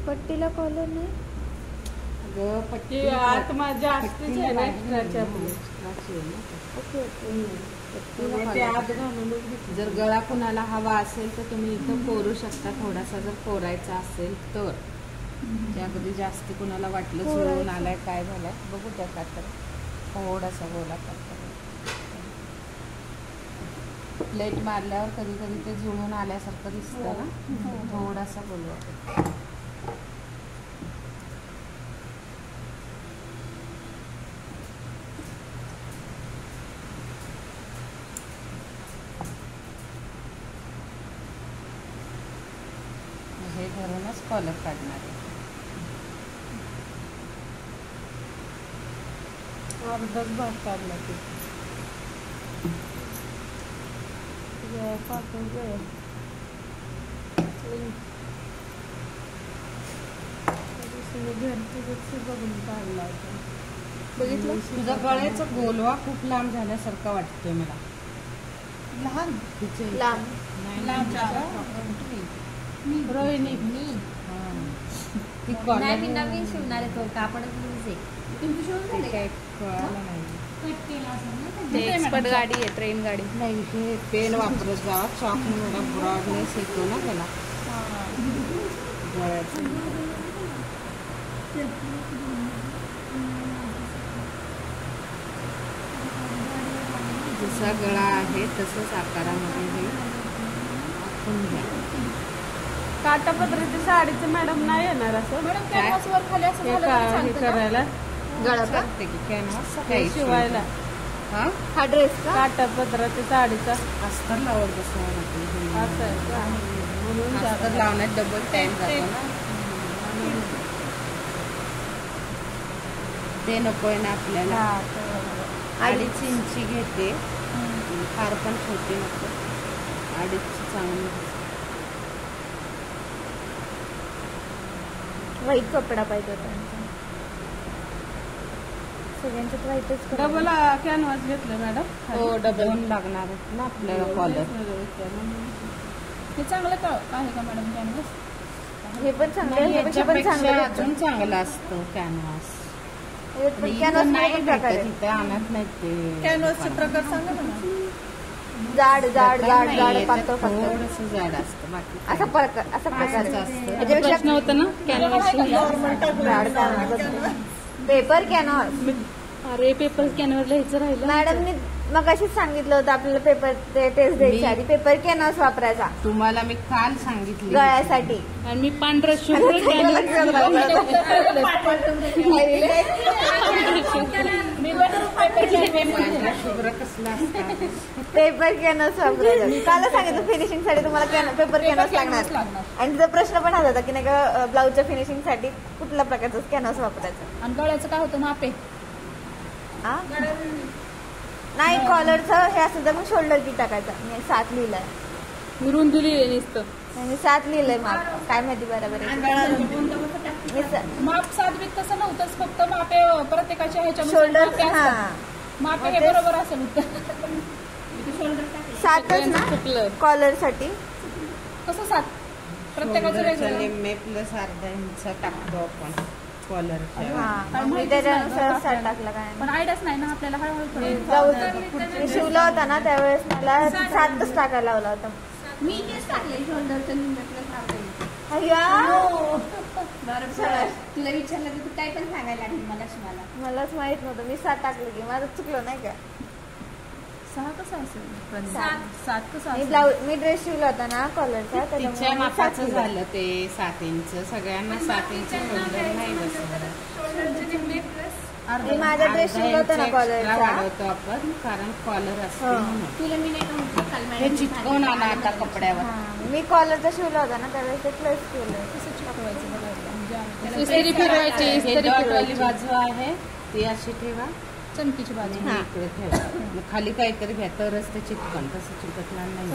पट्टीला collar नाही अगं पट्टी आतमा जास्तीच आहे ना एक्स्ट्राच्या. ओके जर गळा कुणाला हवा असेल तर तुम्ही इथं कोरू शकता. थोडासा जर कोरायचा असेल तर ते अगदी जास्ती कुणाला वाटलं जुळून आलाय काय झालंय बघू द्या का तर थोडासा गोला करता. प्लेट मारल्यावर कधी कधी ते जुळून आल्यासारखं दिसतं ना. थोडासा बोलवा. हे धरूनच कॉलर काढणार आहे. अर्धाच भाग काढला ते पाठवून घरची बघून काढला होता. बघितलं तुझा गळ्याचा गोलवा खूप लांब झाल्यासारखा वाटतोय मला. लहान लांब रोहिणी ती कॉलर नाही मी नवीन शिवणार आहे. तो कापडच लूज आहे. काय कळालं नाही. ते एक्सपर्ट गाडी आहे ट्रेन गाडी. नाही हे पेन वापरत जावा. चॉकने थोडा ब्रॉडनेस येतो ना त्याला गळ्याचं. जसा गळा आहे तसंच आकारामध्ये हे आखून घ्या. काटापत्राच्या साडीचं मॅडम नाही येणार असं कॅनव्हासवर खाली असं हे झालं का- तरी हे चालतं का? करायला गळा का चालते की कॅनव्हास हे शिवायला हा ड्रेस का काटापत्राच्या साडीचा अस्तर लावत बसवा लागते. असं आहे का? म्हणून अस्तर लावण्यात डबल टाइम जातो ना. ते नकोय ना आपल्याला. 2.5 इंची घेते. फार पण छोटी नको. 2.5 चांगली. व्हाईट कपडा पाहिजे होता सगळ्यांच्यात व्हाईटच डबल कॅनव्हास घेतलं मॅडम. हो डबल लागणार आहेत ना आपल्याला कॉलर. हे चांगलं का आहे का मॅडम कॅनव्हास? हे पण चांगलं आहे. ह्यापेक्षा पण चांगलं आहे. अजून चांगलं असतं कॅनव्हास. कॅनव्हास नाही पण प्रकार आहे. तिथे आणत नाही ते. कॅनव्हासचे प्रकार सांगा ना. जाड जाड जाड जाड पातळ पातळ थोडंसं जाड असतं. बाकी असा प्रकार असा प्रकार असंच आहे. असतं. याच्यापेक्षा प्रश्न होता ना कॅनव्हास जाड कॅनव्हास पेपर कॅनव्हास. अरे पेपर कॅनव्हास लिहायचं राहिलं. मॅडमनी मग अशीच सांगितलं होतं आपल्याला पेपर टेस्ट द्यायच्या आधी पेपर कॅनव्हास वापरायचा तुम्हाला मी काल सांगितले गळ्यासाठी. आणि मी पांढरा शुभ्र शुभ्र कसला असतं. पेपर कॅनव्हास वापरायचा. कालच सांगितलं फिनिशिंग साठी तुम्हाला पेपर कॅनव्हास लागणार. आणि तिचा प्रश्न पण होता की नाही का ब्लाऊजच्या फिनिशिंग साठी कुठल्या प्रकारचा कॅनव्हास वापरायचा. आणि गळ्याचं काय होतं मापे? नाही कॉलरचं हे असेल तर मग शोल्डर की टाकायचा. मी 7 लिहिलंय. मी रुंदी लिहिली नुसतं. मी 7 लिहिलंय माप. काय माहिती बरोबर आहे. माप साधवीत तसं नव्हतंच. फक्त मापे प्रत्येकाच्या ह्याच्यानुसार शोल्डर मापे हा असतात. मापे हे बरोबर असेल उत्तर. 7च ना चुकलं. कॉलर साठी. कसं 7? प्रत्येकाचं वेगळं. निम्मे प्लस अर्धा इंच टाकतो आपण कॉलर. हा मी त्याच्यानुसार 7 टाकला. काय पण आयडियाच नाही ना आपल्याला. हळूहळू ब्लाऊज मी शिवला होता ना त्यावेळेस मला 7च टाकायला लावला होता. मी तेच टाकले शोल्डरचं तुला विचारलं तर तू काय पण सांगायला लागेल मला. मलाच माहित नव्हतं. मी 7 टाकलं की माझं चुकलं नाही का. 6 कसं असेल? 7 कसं मी असेल? ब्लाऊज मी ड्रेस शिवला होता ना कॉलरचा तिच्या त्याच्यामुळे मी 7 मापाचं केलं. झालं ते 7 इंच. सगळ्यांना 7 इंच शोल्डर नाही बसत. मी माझा ड्रेस शिवला होता ना कॉलरचा. वाढवतो आपण कारण कॉलर असते म्हणून. तुला मी नाही का म्हटलं काल हे चिटकवून आला आता कपड्यावर. मी कॉलरचा शिवला होता ना त्यावेळेस ते प्लस केलं. कसं चिकटवायचं बघायचं. म्हणजे इस्त्री फिरवायची हे इस्त्री डॉटवाली फिरवायची. बाजू आहे ती अशी ठेवा. चमकीची बाजू. इकडे ठेवा. खाली काहीतरी घ्या तरच ते चिटकन. तसं चिटकणार नाही.